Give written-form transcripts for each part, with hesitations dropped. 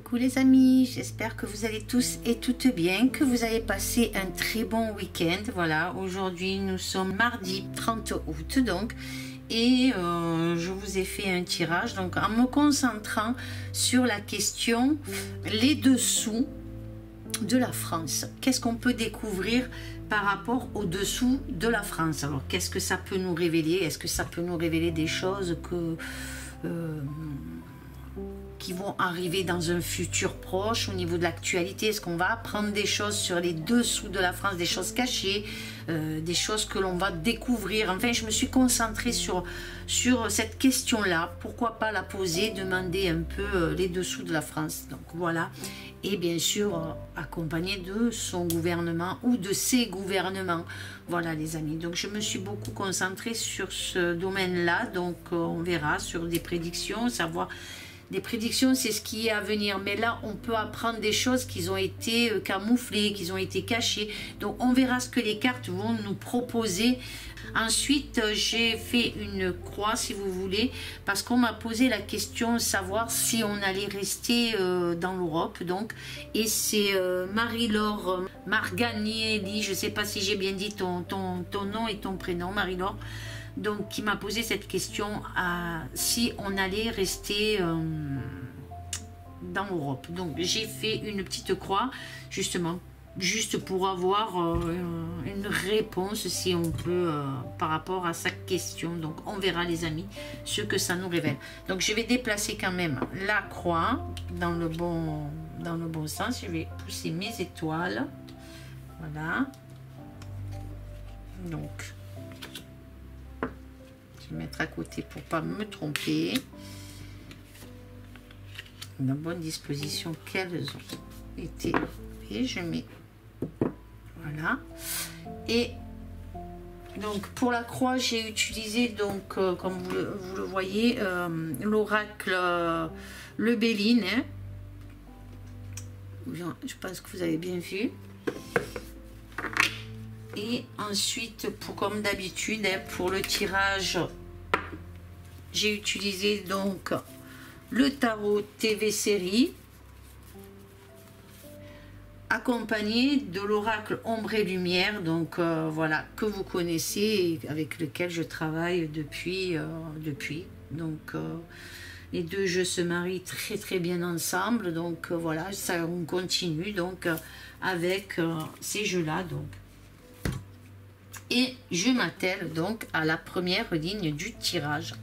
Coucou les amis, j'espère que vous allez tous et toutes bien, que vous avez passé un très bon week-end. Voilà, aujourd'hui nous sommes mardi 30 août donc, et je vous ai fait un tirage donc en me concentrant sur la question les dessous de la France. Qu'est-ce qu'on peut découvrir par rapport au dessous de la France? Alors qu'est-ce que ça peut nous révéler? Est-ce que ça peut nous révéler des choses qui vont arriver dans un futur proche au niveau de l'actualité? Est-ce qu'on va apprendre des choses sur les dessous de la France, des choses cachées, des choses que l'on va découvrir? Enfin, je me suis concentrée sur cette question-là. Pourquoi pas la poser, demander un peu les dessous de la France. Donc voilà. Et bien sûr, accompagné de son gouvernement ou de ses gouvernements. Voilà les amis. Donc je me suis beaucoup concentrée sur ce domaine-là. Donc on verra sur des prédictions, savoir... Des prédictions, c'est ce qui est à venir. Mais là, on peut apprendre des choses qui ont été camouflées, qui ont été cachées. Donc, on verra ce que les cartes vont nous proposer. Ensuite, j'ai fait une croix, si vous voulez, parce qu'on m'a posé la question de savoir si on allait rester dans l'Europe. Donc, et c'est Marie-Laure Marganielli, je ne sais pas si j'ai bien dit ton nom et ton prénom, Marie-Laure. Donc, qui m'a posé cette question si on allait rester dans l'Europe. Donc, j'ai fait une petite croix, justement, juste pour avoir une réponse, si on peut, par rapport à sa question. Donc, on verra, les amis, ce que ça nous révèle. Donc, je vais déplacer quand même la croix dans le bon sens. Je vais pousser mes étoiles. Voilà. Donc... je vais mettre à côté pour pas me tromper. Une bonne disposition qu'elles ont été. Et je mets. Voilà. Et donc pour la croix, j'ai utilisé donc comme vous le voyez l'oracle Le Béline. Hein. Je pense que vous avez bien vu. Et ensuite, comme d'habitude, hein, pour le tirage, j'ai utilisé donc le tarot TV série, accompagné de l'oracle Ombre et Lumière, donc voilà, que vous connaissez et avec lequel je travaille depuis. Donc les deux jeux se marient très très bien ensemble, donc voilà, ça on continue donc avec ces jeux-là donc. Et je m'attelle donc à la première ligne du tirage.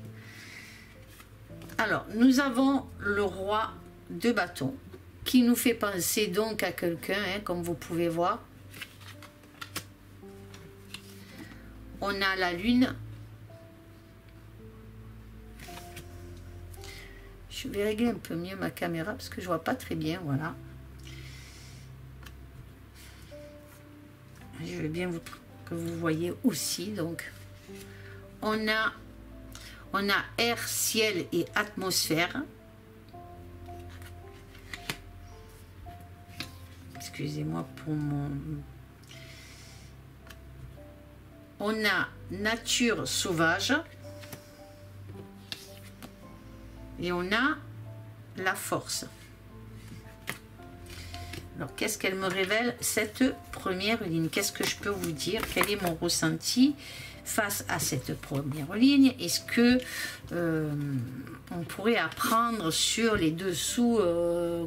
Alors, nous avons le roi de bâton qui nous fait penser donc à quelqu'un, hein, comme vous pouvez voir. On a la lune. Je vais régler un peu mieux ma caméra parce que je vois pas très bien, voilà. Je vais bien que vous voyez aussi. Donc on a air, ciel et atmosphère. Excusez-moi pour mon... On a nature sauvage et on a la force. Alors, qu'est-ce qu'elle me révèle, cette première ligne? Qu'est-ce que je peux vous dire? Quel est mon ressenti face à cette première ligne? Est-ce que on pourrait apprendre sur les dessous,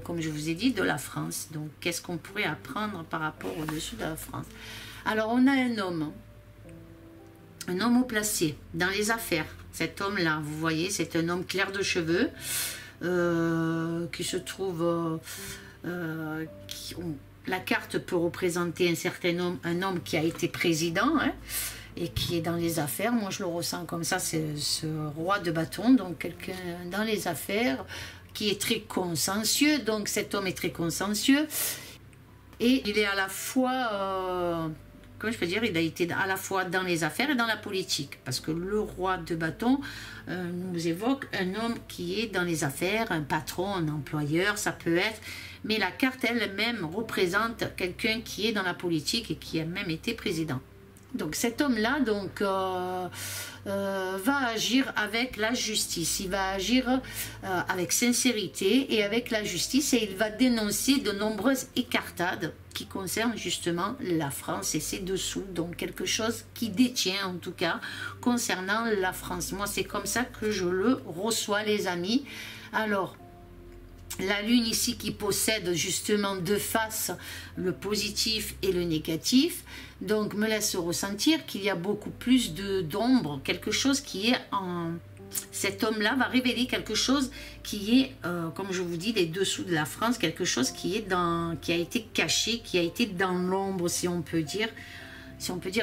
comme je vous ai dit, de la France? Donc, qu'est-ce qu'on pourrait apprendre par rapport au dessous de la France? Alors, on a un homme haut placé dans les affaires. Cet homme-là, vous voyez, c'est un homme clair de cheveux qui se trouve... la carte peut représenter un certain homme, un homme qui a été président, hein, et qui est dans les affaires. Moi je le ressens comme ça, c'est ce roi de bâton, donc quelqu'un dans les affaires qui est très consciencieux. Donc cet homme est très consciencieux et il est à la fois comment je peux dire, il a été à la fois dans les affaires et dans la politique, parce que le roi de bâton nous évoque un homme qui est dans les affaires, un patron, un employeur, ça peut être, mais la carte elle-même représente quelqu'un qui est dans la politique et qui a même été président. Donc cet homme-là va agir avec la justice, il va agir avec sincérité et avec la justice, et il va dénoncer de nombreuses écartades qui concernent justement la France et ses dessous, donc quelque chose qui détient en tout cas concernant la France. Moi c'est comme ça que je le reçois, les amis. Alors la lune ici qui possède justement deux faces, le positif et le négatif, donc me laisse ressentir qu'il y a beaucoup plus d'ombre, quelque chose qui est en... Cet homme-là va révéler quelque chose qui est, comme je vous dis, les dessous de la France, quelque chose qui est qui a été caché, qui a été dans l'ombre, si on peut dire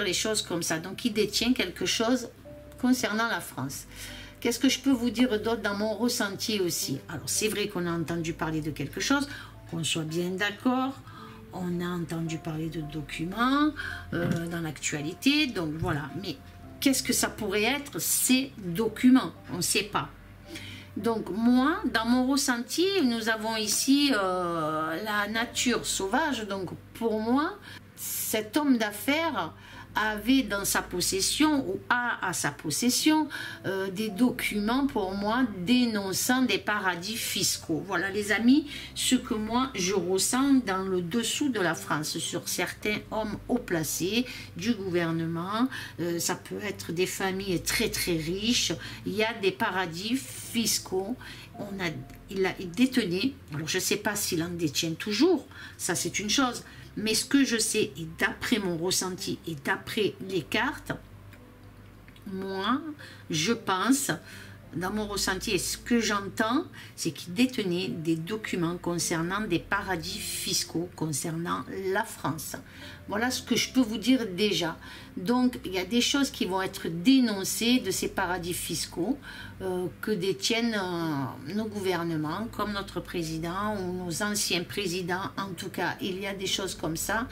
les choses comme ça. Donc il détient quelque chose concernant la France. Qu'est-ce que je peux vous dire d'autre dans mon ressenti aussi? Alors c'est vrai qu'on a entendu parler de quelque chose, qu'on soit bien d'accord, on a entendu parler de documents dans l'actualité, donc voilà. Mais qu'est-ce que ça pourrait être ces documents? On ne sait pas. Donc moi, dans mon ressenti, nous avons ici la nature sauvage, donc pour moi, cet homme d'affaires avait dans sa possession ou a à sa possession des documents pour moi dénonçant des paradis fiscaux. Voilà les amis, ce que moi je ressens dans le dessous de la France sur certains hommes haut placés du gouvernement. Ça peut être des familles très très riches, il y a des paradis fiscaux. Il détenait, alors je ne sais pas s'il en détient toujours, ça c'est une chose, mais ce que je sais, et d'après mon ressenti et d'après les cartes, moi, je pense, dans mon ressenti et ce que j'entends, c'est qu'il détenait des documents concernant des paradis fiscaux, concernant la France. Voilà ce que je peux vous dire déjà. Donc, il y a des choses qui vont être dénoncées de ces paradis fiscaux que détiennent nos gouvernements, comme notre président ou nos anciens présidents. En tout cas, il y a des choses comme ça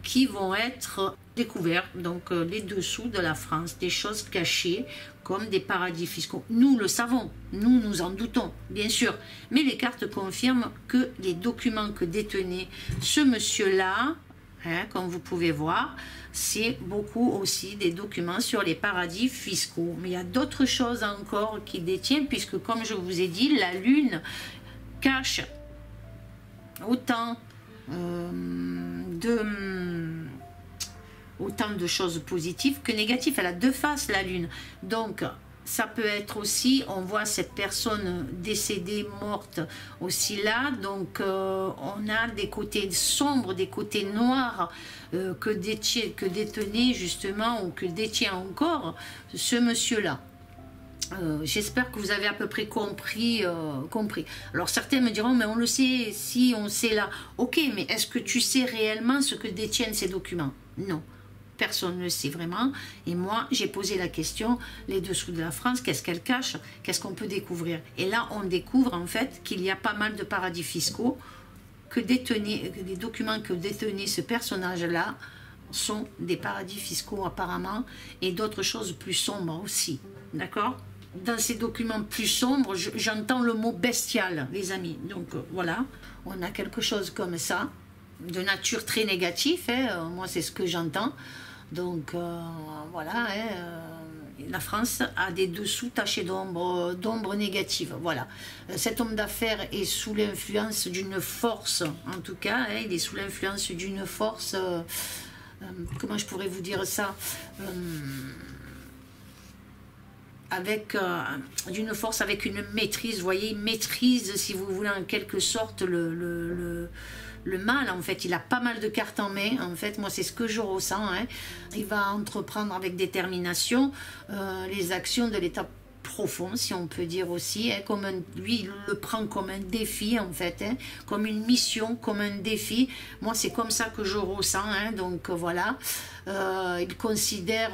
qui vont être découvertes, donc les dessous de la France, des choses cachées comme des paradis fiscaux. Nous le savons, nous en doutons, bien sûr, mais les cartes confirment que les documents que détenait ce monsieur-là, hein, comme vous pouvez voir, c'est beaucoup aussi des documents sur les paradis fiscaux. Mais il y a d'autres choses encore qu'il détient, puisque comme je vous ai dit, la Lune cache autant de choses positives que négatives. Elle a deux faces, la Lune. Donc, ça peut être aussi, on voit cette personne décédée, morte aussi là. Donc, on a des côtés sombres, des côtés noirs que détenait justement, ou que détient encore ce monsieur-là. J'espère que vous avez à peu près compris. Alors certains me diront, mais on le sait, si on sait là. Ok, mais est-ce que tu sais réellement ce que détiennent ces documents? Non, personne ne le sait vraiment. Et moi, j'ai posé la question, les dessous de la France, qu'est-ce qu'elle cache? Qu'est-ce qu'on peut découvrir? Et là, on découvre en fait qu'il y a pas mal de paradis fiscaux, que des documents que détenait ce personnage-là sont des paradis fiscaux apparemment, et d'autres choses plus sombres aussi. D'accord? Dans ces documents plus sombres, j'entends le mot bestial, les amis. Donc voilà, on a quelque chose comme ça, de nature très négative, hein, moi c'est ce que j'entends. Donc voilà, la France a des dessous tachés d'ombre négative. Voilà, cet homme d'affaires est sous l'influence d'une force, en tout cas, il est sous l'influence d'une force, comment je pourrais vous dire ça, avec d'une force, avec une maîtrise, vous voyez, il maîtrise, si vous voulez, en quelque sorte, le mal, en fait. Il a pas mal de cartes en main, en fait, moi c'est ce que je ressens, hein. Il va entreprendre avec détermination les actions de l'état profond, si on peut dire aussi, hein, lui il le prend comme un défi en fait, hein, comme une mission, comme un défi. Moi c'est comme ça que je ressens, hein, donc voilà. Il considère,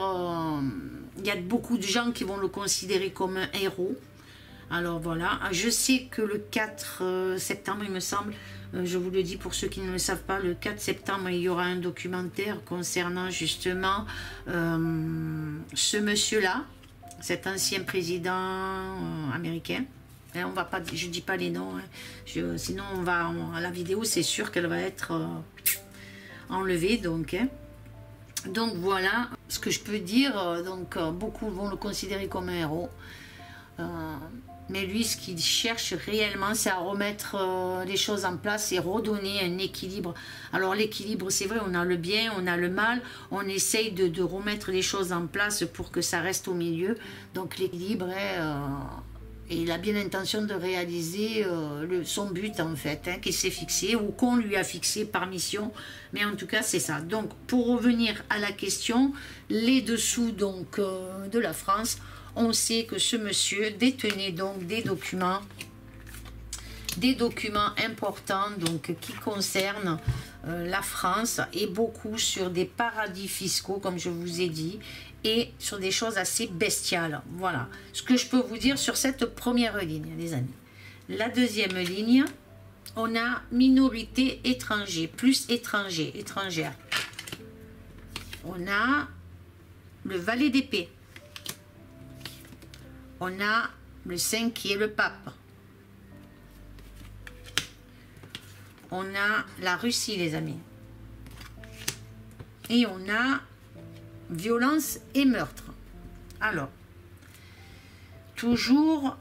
il y a beaucoup de gens qui vont le considérer comme un héros. Alors voilà, je sais que le 4 septembre il me semble, je vous le dis pour ceux qui ne le savent pas, le 4 septembre il y aura un documentaire concernant justement ce monsieur là, cet ancien président américain. Et on va pas, je dis pas les noms, hein. Sinon la vidéo c'est sûr qu'elle va être enlevée, donc hein. Donc voilà ce que je peux dire. Donc beaucoup vont le considérer comme un héros. Mais lui, ce qu'il cherche réellement, c'est à remettre les choses en place et redonner un équilibre. Alors l'équilibre, c'est vrai, on a le bien, on a le mal, on essaye de remettre les choses en place pour que ça reste au milieu. Donc l'équilibre et il a bien l'intention de réaliser son but en fait, hein, qu'il s'est fixé ou qu'on lui a fixé par mission. Mais en tout cas, c'est ça. Donc pour revenir à la question, les dessous donc, de la France, on sait que ce monsieur détenait donc des documents importants donc, qui concernent la France et beaucoup sur des paradis fiscaux, comme je vous ai dit, et sur des choses assez bestiales. Voilà ce que je peux vous dire sur cette première ligne, les amis. La deuxième ligne, on a minorité étranger, plus étranger, étrangère. On a le valet d'épée. On a le 5 qui est le pape. On a la Russie, les amis. Et on a violence et meurtre. Alors, toujours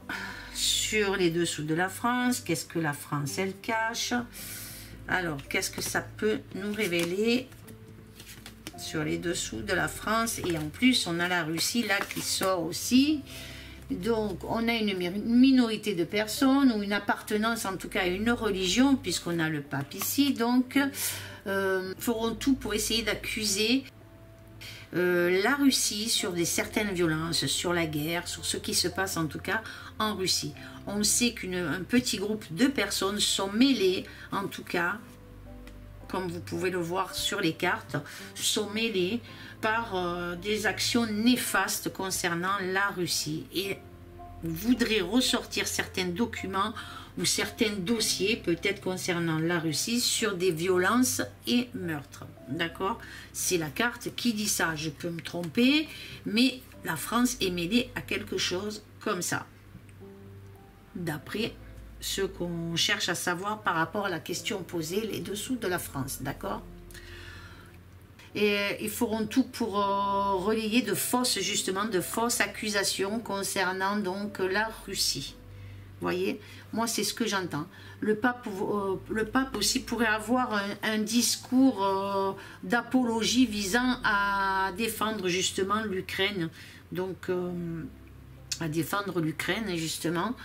sur les dessous de la France, qu'est-ce que la France, elle cache? Alors, qu'est-ce que ça peut nous révéler sur les dessous de la France? Et en plus, on a la Russie là qui sort aussi. Donc, on a une minorité de personnes ou une appartenance en tout cas à une religion, puisqu'on a le pape ici. Donc, feront tout pour essayer d'accuser la Russie sur certaines violences, sur la guerre, sur ce qui se passe en tout cas en Russie. On sait qu'un petit groupe de personnes sont mêlées, en tout cas, comme vous pouvez le voir sur les cartes, sont mêlés par des actions néfastes concernant la Russie et voudraient ressortir certains documents ou certains dossiers, peut-être concernant la Russie, sur des violences et meurtres. D'accord? C'est la carte qui dit ça. Je peux me tromper, mais la France est mêlée à quelque chose comme ça. D'après ce qu'on cherche à savoir par rapport à la question posée, les dessous de la France, d'accord? Et ils feront tout pour relayer de fausses accusations concernant donc la Russie. Vous voyez, moi c'est ce que j'entends. Le pape aussi pourrait avoir un discours d'apologie visant à défendre justement l'Ukraine. Donc à défendre l'Ukraine justement.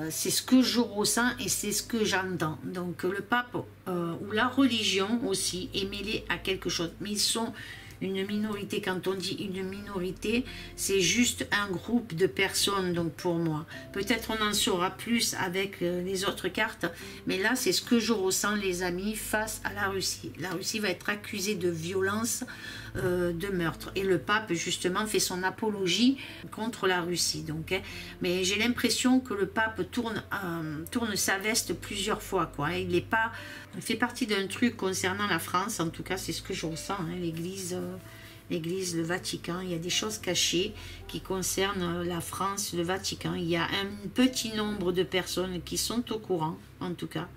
C'est ce que je ressens et c'est ce que j'entends. Donc le pape ou la religion aussi est mêlée à quelque chose. Mais ils sont une minorité. Quand on dit une minorité, c'est juste un groupe de personnes, donc pour moi. Peut-être on en saura plus avec les autres cartes, mais là c'est ce que je ressens, les amis, face à la Russie. La Russie va être accusée de violence, de meurtre. Et le pape, justement, fait son apologie contre la Russie. Donc, hein. Mais j'ai l'impression que le pape tourne sa veste plusieurs fois, quoi. Il n'est pas... Il fait partie d'un truc concernant la France, en tout cas, c'est ce que je ressens, hein, l'Église, le Vatican. Il y a des choses cachées qui concernent la France, le Vatican. Il y a un petit nombre de personnes qui sont au courant, en tout cas.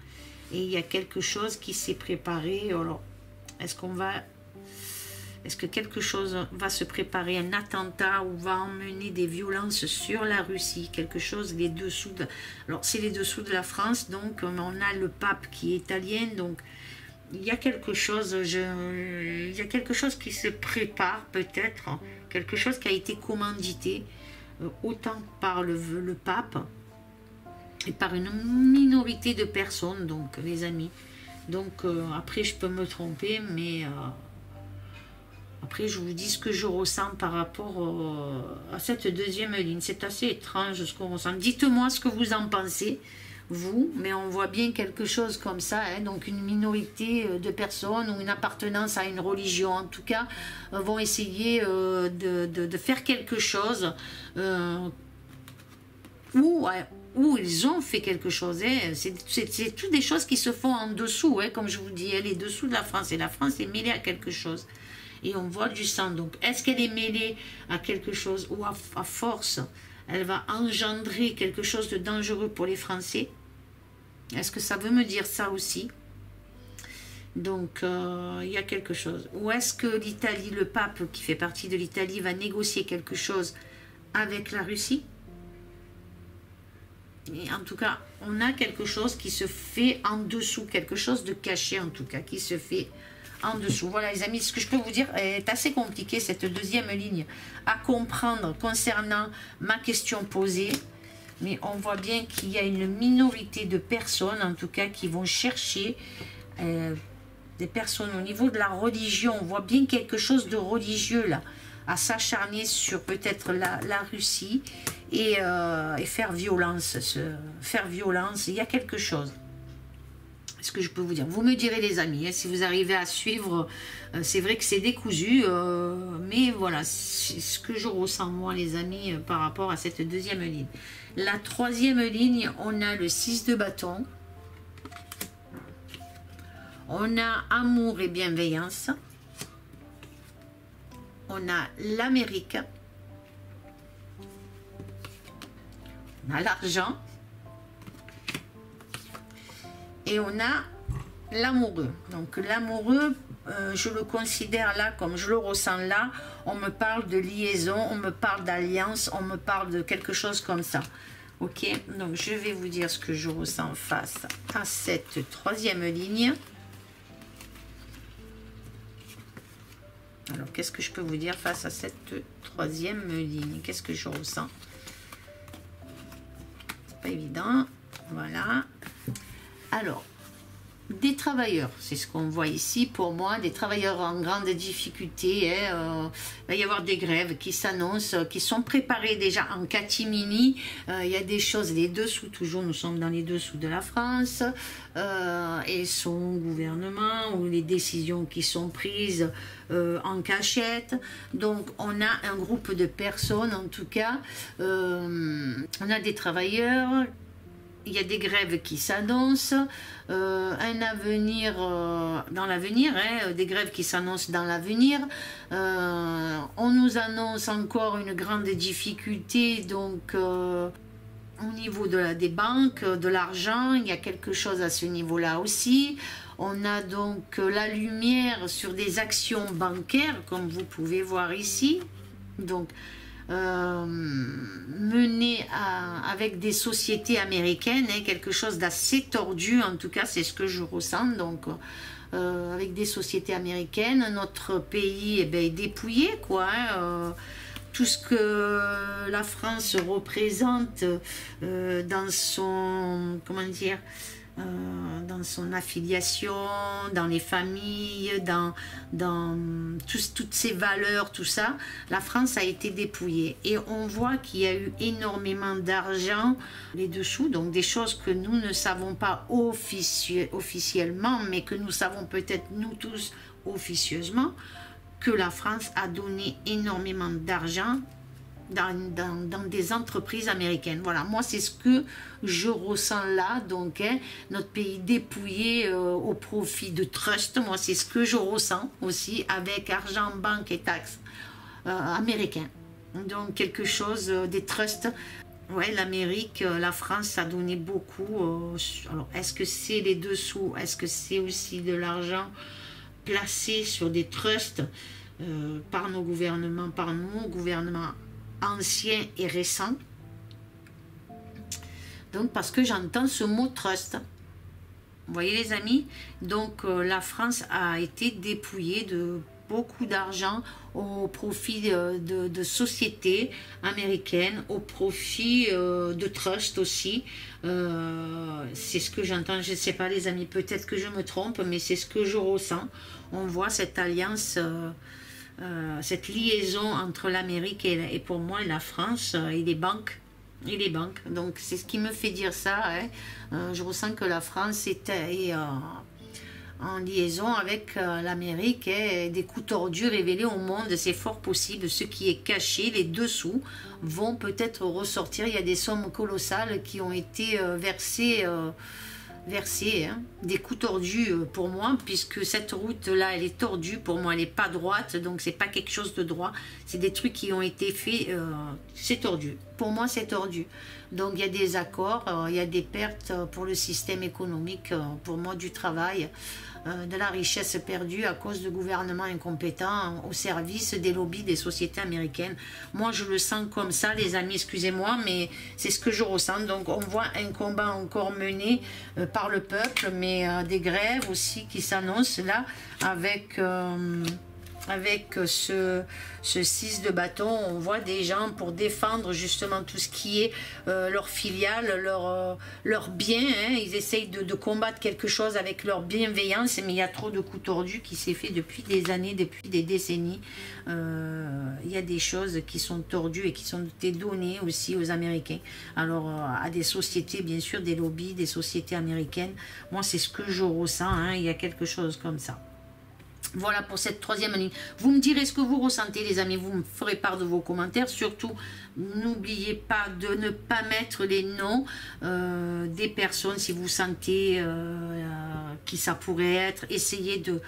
Et il y a quelque chose qui s'est préparé. Alors, est-ce que quelque chose va se préparer, un attentat ou va emmener des violences sur la Russie, quelque chose, les dessous de... Alors, c'est les dessous de la France, donc on a le pape qui est italien, donc il y a quelque chose, il y a quelque chose qui se prépare peut-être, quelque chose qui a été commandité, autant par le pape et par une minorité de personnes, donc les amis. Donc après, je peux me tromper, mais... Après, je vous dis ce que je ressens par rapport à cette deuxième ligne. C'est assez étrange ce qu'on ressent. Dites-moi ce que vous en pensez, vous. Mais on voit bien quelque chose comme ça. Hein, donc, une minorité de personnes ou une appartenance à une religion, en tout cas, vont essayer de faire quelque chose où ils ont fait quelque chose. Hein. C'est toutes des choses qui se font en dessous, hein, comme je vous dis. Elle est dessous de la France. Et la France est mêlée à quelque chose. Et on voit du sang. Donc, est-ce qu'elle est mêlée à quelque chose ou à force, elle va engendrer quelque chose de dangereux pour les Français? Est-ce que ça veut me dire ça aussi? Donc, il y a quelque chose. Ou est-ce que l'Italie, le pape qui fait partie de l'Italie, va négocier quelque chose avec la Russie? Et en tout cas, on a quelque chose qui se fait en dessous, quelque chose de caché en tout cas, qui se fait en dessous. Voilà les amis, ce que je peux vous dire est assez compliqué, cette deuxième ligne à comprendre concernant ma question posée. Mais on voit bien qu'il y a une minorité de personnes, en tout cas, qui vont chercher des personnes au niveau de la religion. On voit bien quelque chose de religieux là, à s'acharner sur peut-être la Russie et faire violence. Faire violence, il y a quelque chose. Ce que je peux vous dire. Vous me direz les amis, hein, si vous arrivez à suivre, c'est vrai que c'est décousu, mais voilà, c'est ce que je ressens moi les amis par rapport à cette deuxième ligne. La troisième ligne, on a le 6 de bâton, on a amour et bienveillance, on a l'Amérique, on a l'argent, et on a l'amoureux. Donc l'amoureux, je le considère là, comme je le ressens là, on me parle de liaison, on me parle d'alliance, on me parle de quelque chose comme ça. Ok, donc je vais vous dire ce que je ressens face à cette troisième ligne. Alors, qu'est-ce que je peux vous dire face à cette troisième ligne? Qu'est-ce que je ressens? C'est pas évident. Voilà. Alors, des travailleurs, c'est ce qu'on voit ici pour moi, des travailleurs en grande difficulté. Il va y avoir des grèves qui s'annoncent, qui sont préparées déjà en catimini. Il y a des choses, les dessous, toujours nous sommes dans les dessous de la France, et son gouvernement, ou les décisions qui sont prises en cachette. Donc on a un groupe de personnes, en tout cas, on a des travailleurs. Il y a des grèves qui s'annoncent, un avenir dans l'avenir, hein, des grèves qui s'annoncent dans l'avenir. On nous annonce encore une grande difficulté, donc au niveau des banques, de l'argent, il y a quelque chose à ce niveau-là aussi. On a donc la lumière sur des actions bancaires, comme vous pouvez voir ici. Donc, mené avec des sociétés américaines, hein, quelque chose d'assez tordu, en tout cas c'est ce que je ressens. Donc avec des sociétés américaines, notre pays est dépouillé, quoi, hein, tout ce que la France représente dans son, comment dire, dans son affiliation, dans les familles, dans toutes ces valeurs, tout ça, la France a été dépouillée. Et on voit qu'il y a eu énormément d'argent les dessous, donc des choses que nous ne savons pas officiellement, mais que nous savons peut-être nous tous officieusement, que la France a donné énormément d'argent dans des entreprises américaines. Voilà, moi c'est ce que je ressens là, donc hein, notre pays dépouillé au profit de trust, moi c'est ce que je ressens aussi, avec argent, banque et taxes américains. Donc quelque chose, des trusts. Ouais, l'Amérique, la France a donné beaucoup. Alors est-ce que c'est les dessous, est-ce que c'est aussi de l'argent placé sur des trusts par nos gouvernements, par nos gouvernements ancien et récent. Donc parce que j'entends ce mot trust. Vous voyez les amis, donc la France a été dépouillée de beaucoup d'argent au profit de sociétés américaines, au profit de trust aussi. C'est ce que j'entends, je ne sais pas les amis, peut-être que je me trompe, mais c'est ce que je ressens. On voit cette alliance, cette liaison entre l'Amérique et pour moi la France et les banques. Donc c'est ce qui me fait dire ça, hein. Je ressens que la France est en liaison avec l'Amérique, et des coups tordus révélés au monde, c'est fort possible. Ce qui est caché, les dessous, vont peut-être ressortir. Il y a des sommes colossales qui ont été versées, hein. Des coups tordus pour moi, puisque cette route là elle est tordue pour moi, elle n'est pas droite, donc c'est pas quelque chose de droit, c'est des trucs qui ont été faits, c'est tordu pour moi c'est tordu. Donc il y a des accords, il y a des pertes pour le système économique, pour moi du travail, de la richesse perdue à cause de gouvernements incompétents au service des lobbies des sociétés américaines. Moi je le sens comme ça les amis, excusez-moi, mais c'est ce que je ressens. Donc on voit un combat encore mené par le peuple, mais des grèves aussi qui s'annoncent là avec ce 6 de bâton. On voit des gens pour défendre justement tout ce qui est leur filiale, leur bien, hein. Ils essayent de combattre quelque chose avec leur bienveillance, mais il y a trop de coups tordus qui s'est fait depuis des années, depuis des décennies. Il y a des choses qui sont tordues et qui sont données aussi aux Américains. Alors à des sociétés, bien sûr, des lobbies, des sociétés américaines. Moi c'est ce que je ressens, hein. Il y a quelque chose comme ça. Voilà pour cette troisième ligne. Vous me direz ce que vous ressentez les amis, vous me ferez part de vos commentaires. Surtout, n'oubliez pas de ne pas mettre les noms des personnes si vous sentez qui ça pourrait être. Essayez de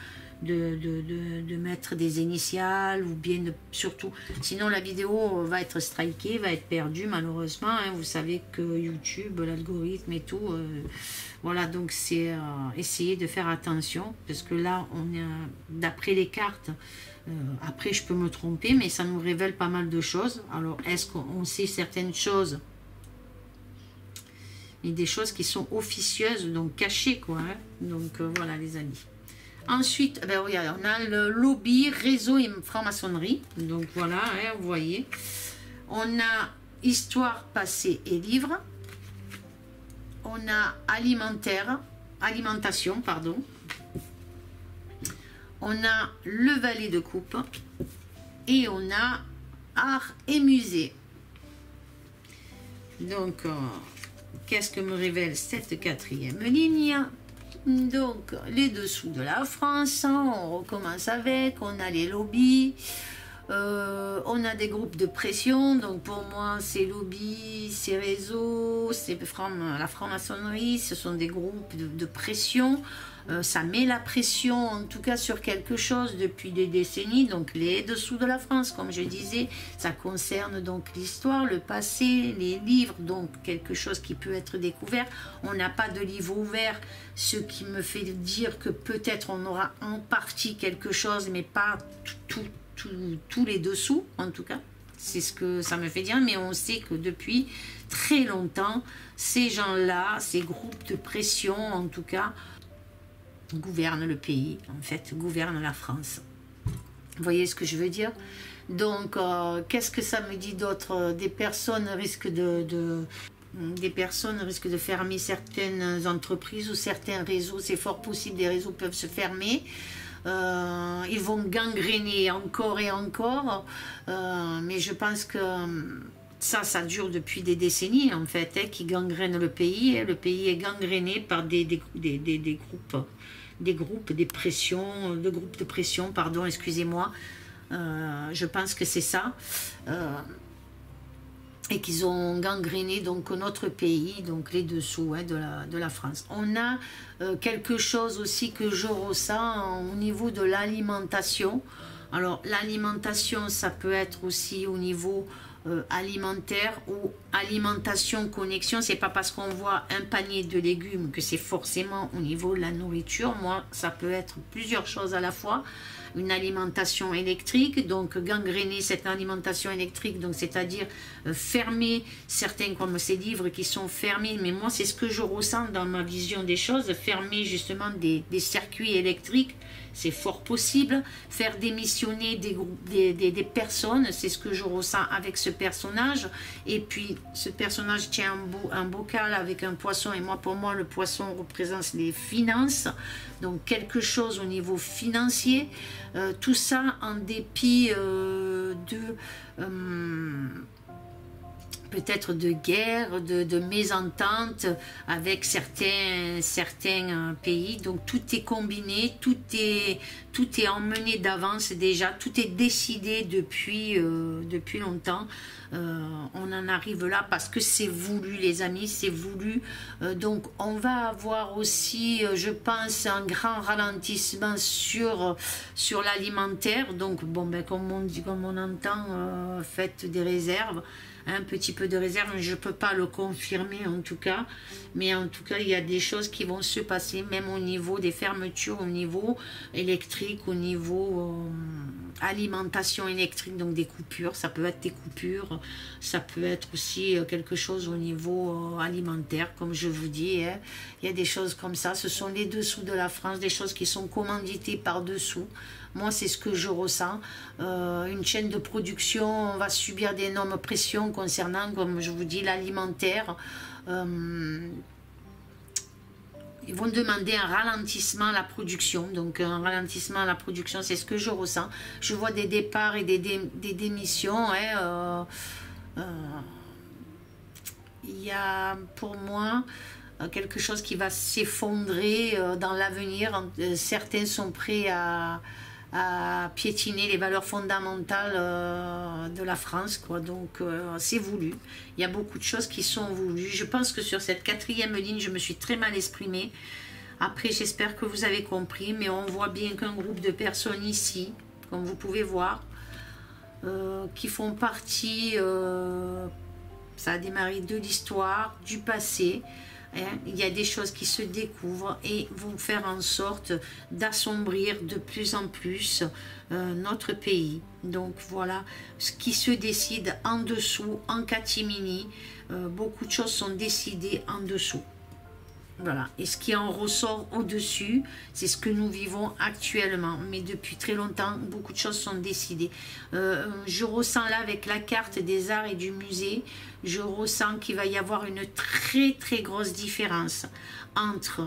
mettre des initiales ou bien surtout, sinon la vidéo va être strikée, va être perdue malheureusement, hein. Vous savez que YouTube, l'algorithme et tout, voilà, donc c'est essayer de faire attention parce que là on est d'après les cartes, après je peux me tromper mais ça nous révèle pas mal de choses. Alors est-ce qu'on sait certaines choses, et des choses qui sont officieuses, donc cachées quoi, hein. Donc voilà les amis. Ensuite, ben, regardez, on a le lobby, réseau et franc-maçonnerie. Donc voilà, hein, vous voyez. On a histoire, passé et livre. On a alimentation, pardon. On a le valet de coupe. Et on a art et musée. Donc, qu'est-ce que me révèle cette quatrième ligne ? Donc, les dessous de la France, on recommence avec, on a les lobbies, on a des groupes de pression, donc pour moi, ces lobbies, ces réseaux, la franc-maçonnerie, ce sont des groupes de pression. Ça met la pression, en tout cas, sur quelque chose depuis des décennies. Donc, les dessous de la France, comme je disais, ça concerne donc l'histoire, le passé, les livres, donc quelque chose qui peut être découvert. On n'a pas de livre ouvert, ce qui me fait dire que peut-être on aura en partie quelque chose, mais pas tous les dessous, en tout cas. C'est ce que ça me fait dire, mais on sait que depuis très longtemps, ces gens-là, ces groupes de pression, en tout cas, gouverne le pays, en fait, gouverne la France. Vous voyez ce que je veux dire? Donc, qu'est-ce que ça me dit d'autre? Des personnes risquent de fermer certaines entreprises ou certains réseaux. C'est fort possible, des réseaux peuvent se fermer. Ils vont gangréner encore et encore. Mais je pense que ça dure depuis des décennies, en fait, hein, qui gangrènent le pays. Le pays est gangréné par des groupes de pression, pardon, excusez-moi. Je pense que c'est ça. Et qu'ils ont gangréné donc notre pays, donc les dessous, hein, de la France. On a quelque chose aussi que je ressens au niveau de l'alimentation. Alors l'alimentation, ça peut être aussi au niveau alimentaire ou alimentation connexion. C'est pas parce qu'on voit un panier de légumes que c'est forcément au niveau de la nourriture. Moi, ça peut être plusieurs choses à la fois. Une alimentation électrique, donc gangréner cette alimentation électrique, donc c'est-à-dire fermer certains, comme ces livres qui sont fermés, mais moi c'est ce que je ressens dans ma vision des choses, fermer justement des circuits électriques, c'est fort possible, faire démissionner des personnes, c'est ce que je ressens avec ce personnage, et puis ce personnage tient un bocal avec un poisson, et moi pour moi le poisson représente les finances, donc quelque chose au niveau financier, tout ça en dépit peut-être de guerre, de mésentente avec certains pays. Donc tout est combiné, tout est emmené d'avance déjà, tout est décidé depuis longtemps. On en arrive là parce que c'est voulu les amis, c'est voulu. Donc on va avoir aussi, je pense, un grand ralentissement sur l'alimentaire. Donc bon, ben, comme on entend, faites des réserves. un petit peu de réserve. Je ne peux pas le confirmer en tout cas, mais en tout cas, il y a des choses qui vont se passer, même au niveau des fermetures, au niveau électrique, au niveau alimentation électrique, donc des coupures. Ça peut être des coupures, ça peut être aussi quelque chose au niveau alimentaire, comme je vous dis. Hein. Il y a des choses comme ça. Ce sont les dessous de la France, des choses qui sont commanditées par-dessous. Moi, c'est ce que je ressens. Une chaîne de production va subir d'énormes pressions concernant, comme je vous dis, l'alimentaire. Ils vont demander un ralentissement à la production. Donc, un ralentissement à la production, c'est ce que je ressens. Je vois des départs et des démissions. Hein, il y a, pour moi, quelque chose qui va s'effondrer dans l'avenir. Certains sont prêts à piétiner les valeurs fondamentales de la France, quoi. Donc c'est voulu. Il y a beaucoup de choses qui sont voulues. Je pense que sur cette 4e ligne, je me suis très mal exprimée. Après, j'espère que vous avez compris, mais on voit bien qu'un groupe de personnes ici, comme vous pouvez voir, qui font partie, ça a démarré de l'histoire, du passé. Il y a des choses qui se découvrent et vont faire en sorte d'assombrir de plus en plus notre pays. Donc voilà, ce qui se décide en dessous, en catimini, beaucoup de choses sont décidées en dessous. Voilà, et ce qui en ressort au-dessus, c'est ce que nous vivons actuellement. Mais depuis très longtemps, beaucoup de choses sont décidées. Je ressens là, avec la carte des arts et du musée, je ressens qu'il va y avoir une très très grosse différence entre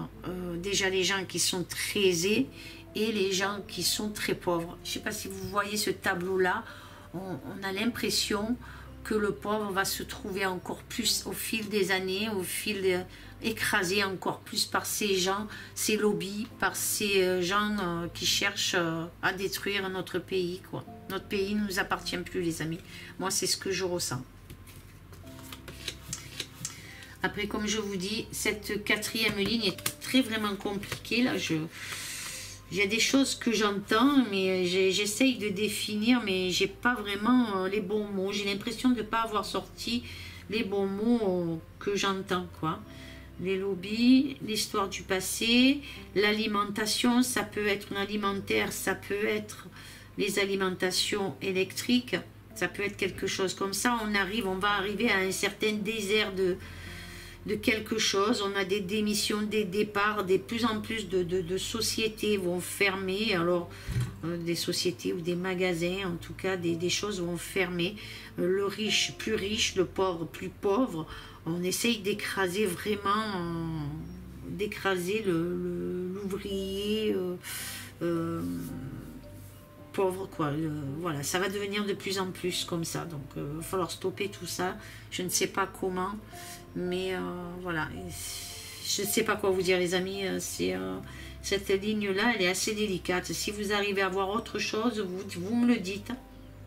déjà les gens qui sont très aisés et les gens qui sont très pauvres. Je ne sais pas si vous voyez ce tableau-là, on a l'impression que le pauvre va se trouver encore plus au fil des années, au fil écrasé encore plus par ces gens, ces lobbies, par ces gens qui cherchent à détruire notre pays, quoi. Notre pays ne nous appartient plus, les amis. Moi, c'est ce que je ressens. Après, comme je vous dis, cette 4e ligne est très vraiment compliquée. Là, il y a des choses que j'entends, mais j'essaye de définir, mais j'ai pas vraiment les bons mots. J'ai l'impression de ne pas avoir sorti les bons mots que j'entends, quoi. Les lobbies, l'histoire du passé, l'alimentation, ça peut être une alimentaire, ça peut être les alimentations électriques, ça peut être quelque chose comme ça. On va arriver à un certain désert de quelque chose. On a des démissions, des départs, de plus en plus de sociétés vont fermer. Alors, des sociétés ou des magasins, en tout cas, des choses vont fermer. Le riche plus riche, le pauvre plus pauvre. On essaye d'écraser vraiment, d'écraser l'ouvrier pauvre, quoi. Voilà, ça va devenir de plus en plus comme ça. Donc, il va falloir stopper tout ça. Je ne sais pas comment. Mais voilà, je ne sais pas quoi vous dire, les amis. Cette ligne-là, elle est assez délicate. Si vous arrivez à voir autre chose, vous me le dites.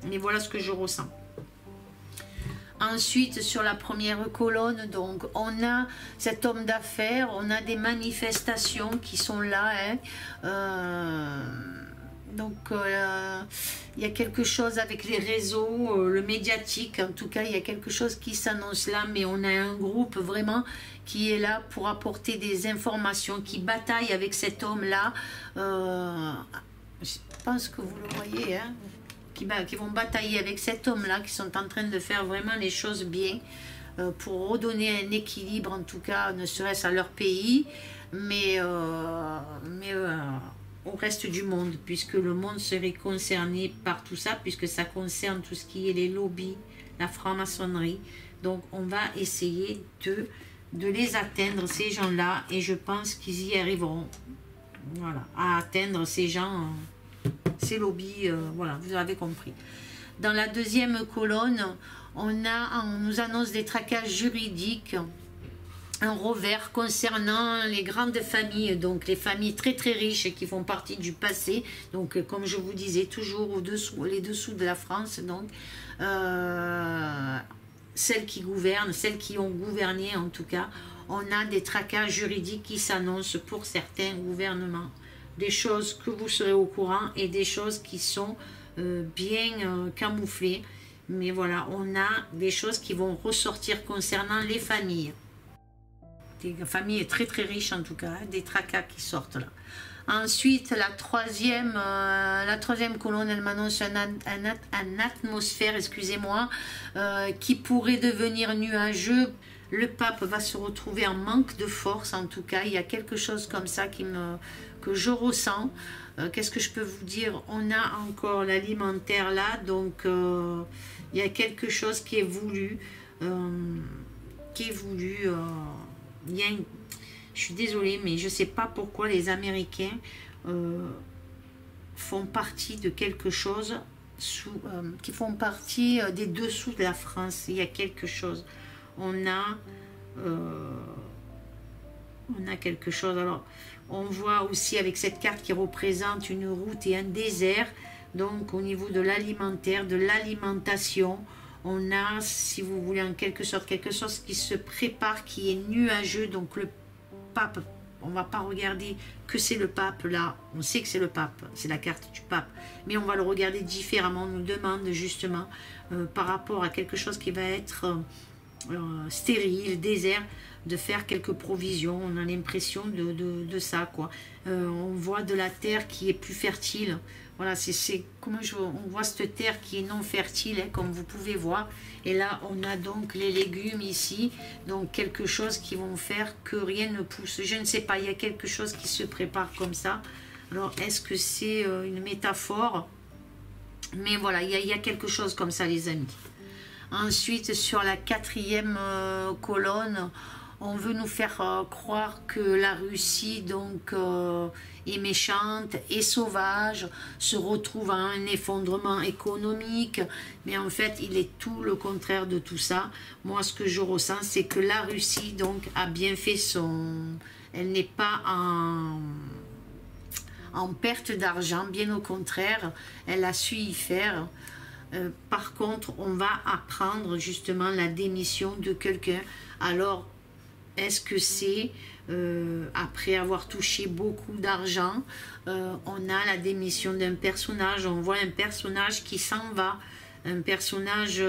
Mais voilà ce que je ressens. Ensuite, sur la première colonne, donc, on a cet homme d'affaires, on a des manifestations qui sont là. Hein. Donc, il y a quelque chose avec les réseaux, le médiatique, en tout cas, il y a quelque chose qui s'annonce là, mais on a un groupe vraiment qui est là pour apporter des informations, qui bataille avec cet homme-là. Je pense que vous le voyez, hein, qui vont batailler avec cet homme-là, qui sont en train de faire vraiment les choses bien, pour redonner un équilibre, en tout cas, ne serait-ce à leur pays, mais au reste du monde, puisque le monde serait concerné par tout ça, puisque ça concerne tout ce qui est les lobbies, la franc-maçonnerie. Donc on va essayer de les atteindre, ces gens-là, et je pense qu'ils y arriveront. Voilà, à atteindre ces gens, ces lobbies, voilà, vous avez compris. Dans la deuxième colonne, on nous annonce des tracages juridiques, un revers concernant les grandes familles, donc les familles très très riches qui font partie du passé, donc comme je vous disais, toujours les dessous de la France, donc celles qui gouvernent, celles qui ont gouverné en tout cas, on a des tracages juridiques qui s'annoncent pour certains gouvernements, des choses que vous serez au courant et des choses qui sont bien camouflées, Mais voilà, on a des choses qui vont ressortir concernant les familles. Des familles très très riches en tout cas, hein, des tracas qui sortent là. Ensuite, la troisième colonne, elle m'annonce un atmosphère, excusez-moi, qui pourrait devenir nuageux. Le pape va se retrouver en manque de force, en tout cas. Il y a quelque chose comme ça que je ressens. Qu'est-ce que je peux vous dire? On a encore l'alimentaire là, donc il y a quelque chose qui est voulu. Je suis désolée, mais je ne sais pas pourquoi les Américains font partie de quelque chose qui font partie des dessous de la France. Il y a quelque chose. On a quelque chose. Alors, on voit aussi avec cette carte qui représente une route et un désert. Donc, au niveau de l'alimentaire, de l'alimentation, on a, si vous voulez, en quelque sorte, quelque chose qui se prépare, qui est nuageux. Donc, le pape, on ne va pas regarder que c'est le pape là, on sait que c'est le pape, c'est la carte du pape, mais on va le regarder différemment. On nous demande justement par rapport à quelque chose qui va être stérile, désert, de faire quelques provisions. On a l'impression de ça, quoi. On voit de la terre qui est plus fertile. Voilà, on voit cette terre qui est non fertile, hein, comme vous pouvez voir. Et là, on a donc les légumes ici. Donc, quelque chose qui vont faire que rien ne pousse. Je ne sais pas, il y a quelque chose qui se prépare comme ça. Alors, est-ce que c'est une métaphore? Mais voilà, il y a quelque chose comme ça, les amis. Ensuite, sur la quatrième colonne, on veut nous faire croire que la Russie donc est méchante et sauvage, se retrouve à un effondrement économique, mais en fait il est tout le contraire de tout ça. Moi ce que je ressens, c'est que la Russie donc a bien fait elle n'est pas en perte d'argent, bien au contraire, elle a su y faire. Par contre, on va apprendre justement la démission de quelqu'un. Alors, est-ce que c'est après avoir touché beaucoup d'argent, on a la démission d'un personnage, on voit un personnage qui s'en va, un personnage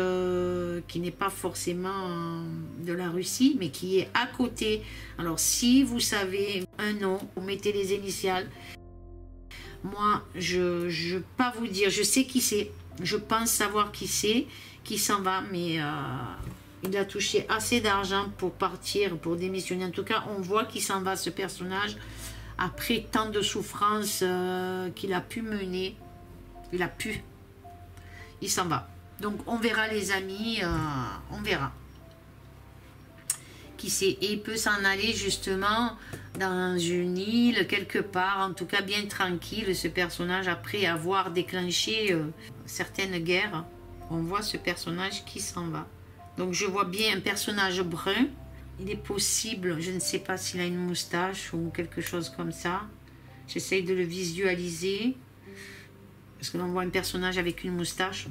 qui n'est pas forcément de la Russie, mais qui est à côté. Alors, si vous savez un nom, vous mettez les initiales. Moi, je ne peux pas vous dire, je sais qui c'est. Je pense savoir qui c'est, qui s'en va, mais il a touché assez d'argent pour partir, pour démissionner. En tout cas, on voit qu'il s'en va, ce personnage, après tant de souffrances qu'il a pu mener. Il s'en va. Donc, on verra, les amis, on verra. Qui sait, et il peut s'en aller justement dans une île, quelque part, en tout cas bien tranquille, ce personnage, après avoir déclenché certaines guerres. On voit ce personnage qui s'en va. Donc je vois bien un personnage brun. Il est possible, je ne sais pas s'il a une moustache ou quelque chose comme ça. J'essaye de le visualiser. Parce que l'on voit un personnage avec une moustache.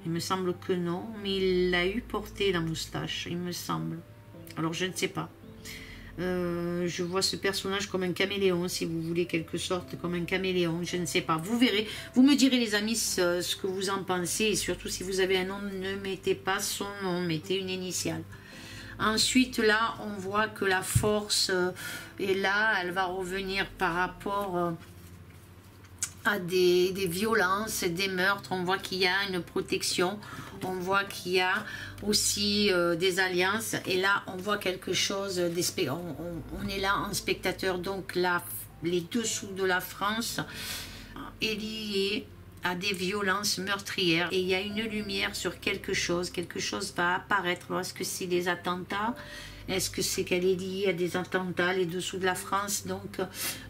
Il me semble que non, mais il l'a eu porté la moustache, il me semble. Alors je ne sais pas. Je vois ce personnage comme un caméléon, si vous voulez, quelque sorte, comme un caméléon, je ne sais pas. Vous verrez, vous me direz les amis ce que vous en pensez, et surtout si vous avez un nom, ne mettez pas son nom, mettez une initiale. Ensuite là, on voit que la force est là, elle va revenir par rapport à des violences, des meurtres. On voit qu'il y a une protection, on voit qu'il y a aussi des alliances, et là on voit quelque chose, on est là en spectateur. Donc là, les dessous de la France est lié à des violences meurtrières, et il y a une lumière sur quelque chose va apparaître. Est-ce que c'est des attentats? Est-ce que c'est qu'elle est liée à des attentats, les dessous de la France? Donc,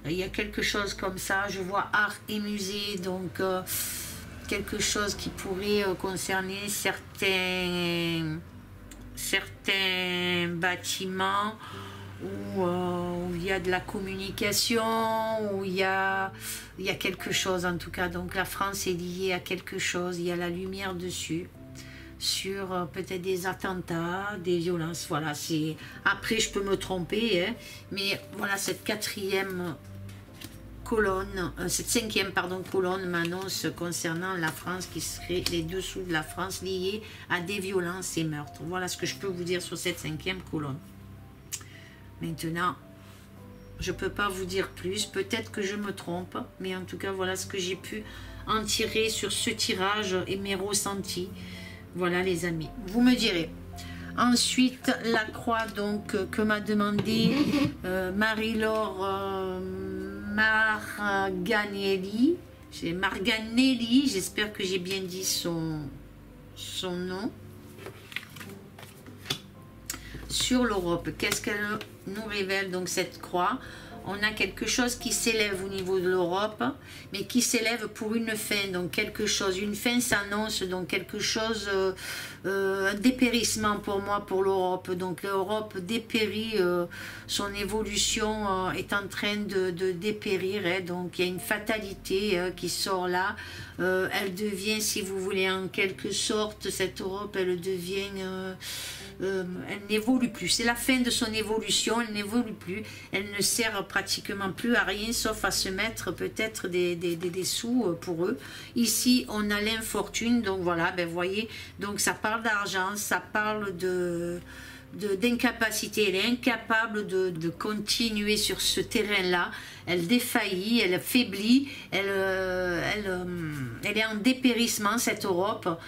il y a quelque chose comme ça. Je vois art et musée, donc quelque chose qui pourrait concerner certains bâtiments où il y a de la communication, où il y a quelque chose en tout cas. Donc, la France est liée à quelque chose. Il y a la lumière dessus, sur peut-être des attentats, des violences. Voilà, c'est... Après, je peux me tromper, hein, mais voilà, cette quatrième colonne, cette cinquième pardon, colonne m'annonce concernant la France qui serait les dessous de la France liés à des violences et meurtres. Voilà ce que je peux vous dire sur cette cinquième colonne. Maintenant, je ne peux pas vous dire plus, peut-être que je me trompe, mais en tout cas voilà ce que j'ai pu en tirer sur ce tirage et mes ressentis. Voilà les amis, vous me direz. Ensuite, la croix donc que m'a demandé Marie-Laure Marganelli. Marganelli, j'espère que j'ai bien dit son nom. Sur l'Europe, qu'est-ce qu'elle nous révèle donc cette croix? On a quelque chose qui s'élève au niveau de l'Europe, mais qui s'élève pour une fin, donc quelque chose, une fin s'annonce, donc quelque chose, un dépérissement pour moi, pour l'Europe. Donc l'Europe dépérit, son évolution est en train de dépérir, hein, donc il y a une fatalité qui sort là. Elle devient, si vous voulez, en quelque sorte, cette Europe, elle devient... elle n'évolue plus, c'est la fin de son évolution, elle n'évolue plus, elle ne sert pratiquement plus à rien sauf à se mettre peut-être des sous pour eux. Ici on a l'infortune, donc voilà, ben voyez, donc ça parle d'argent, ça parle d'incapacité, elle est incapable de continuer sur ce terrain-là, elle défaillit, elle faiblit, elle est en dépérissement cette Europe,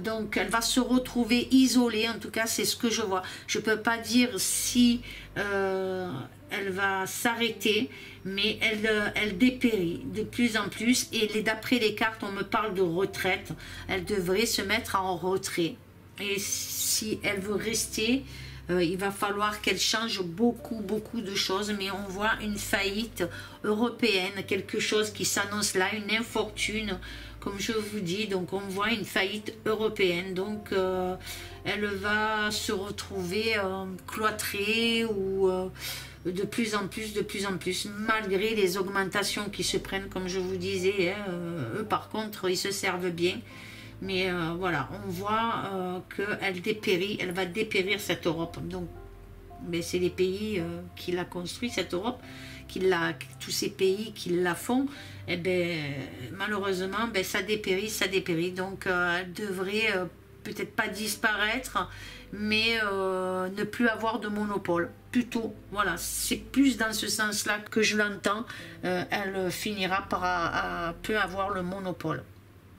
donc elle va se retrouver isolée, en tout cas c'est ce que je vois. Je ne peux pas dire si elle va s'arrêter, mais elle dépérit de plus en plus, et d'après les cartes on me parle de retraite, elle devrait se mettre en retrait. Et si elle veut rester, il va falloir qu'elle change beaucoup de choses, mais on voit une faillite européenne, quelque chose qui s'annonce là, une infortune, comme je vous dis, donc on voit une faillite européenne, donc elle va se retrouver cloîtrée ou de plus en plus, malgré les augmentations qui se prennent, comme je vous disais, hein, eux par contre ils se servent bien. Mais voilà, on voit qu'elle dépérit, elle va dépérir cette Europe. Donc, c'est les pays qui la construisent, cette Europe, tous ces pays qui la font, et malheureusement, ça dépérit. Donc, elle devrait peut-être pas disparaître, mais ne plus avoir de monopole. Plutôt, voilà, c'est plus dans ce sens-là que je l'entends. Elle finira par peu avoir le monopole.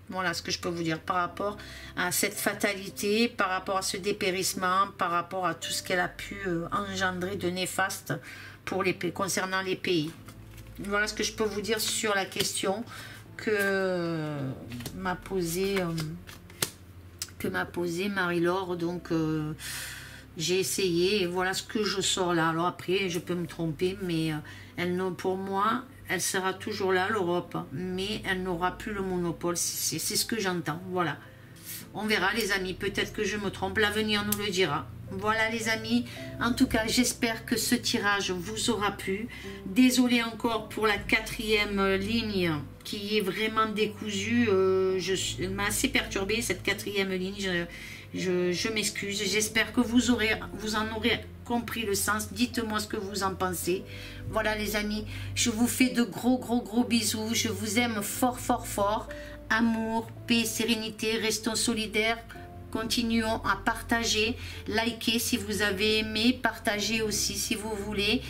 Voilà ce que je peux vous dire par rapport à cette fatalité, par rapport à ce dépérissement, par rapport à tout ce qu'elle a pu engendrer de néfaste pour concernant les pays. Voilà ce que je peux vous dire sur la question que m'a posée Marie-Laure. Donc j'ai essayé et voilà ce que je sors là. Alors après je peux me tromper, mais pour moi elle sera toujours là, l'Europe, mais elle n'aura plus le monopole. C'est ce que j'entends, voilà. On verra les amis, peut-être que je me trompe, l'avenir nous le dira. Voilà les amis, en tout cas j'espère que ce tirage vous aura plu. Désolée encore pour la quatrième ligne qui est vraiment décousue. Elle m'a assez perturbée cette quatrième ligne, je m'excuse. J'espère que vous en aurez compris le sens. Dites-moi ce que vous en pensez. Voilà les amis, je vous fais de gros bisous. Je vous aime fort. Amour, paix, sérénité, restons solidaires. Continuons à partager, likez si vous avez aimé, partagez aussi si vous voulez.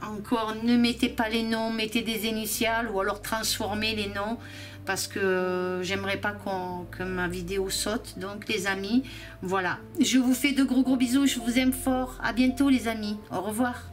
Encore, ne mettez pas les noms, mettez des initiales ou alors transformez les noms parce que j'aimerais pas que ma vidéo saute. Donc les amis, voilà. Je vous fais de gros bisous, je vous aime fort. À bientôt les amis, au revoir.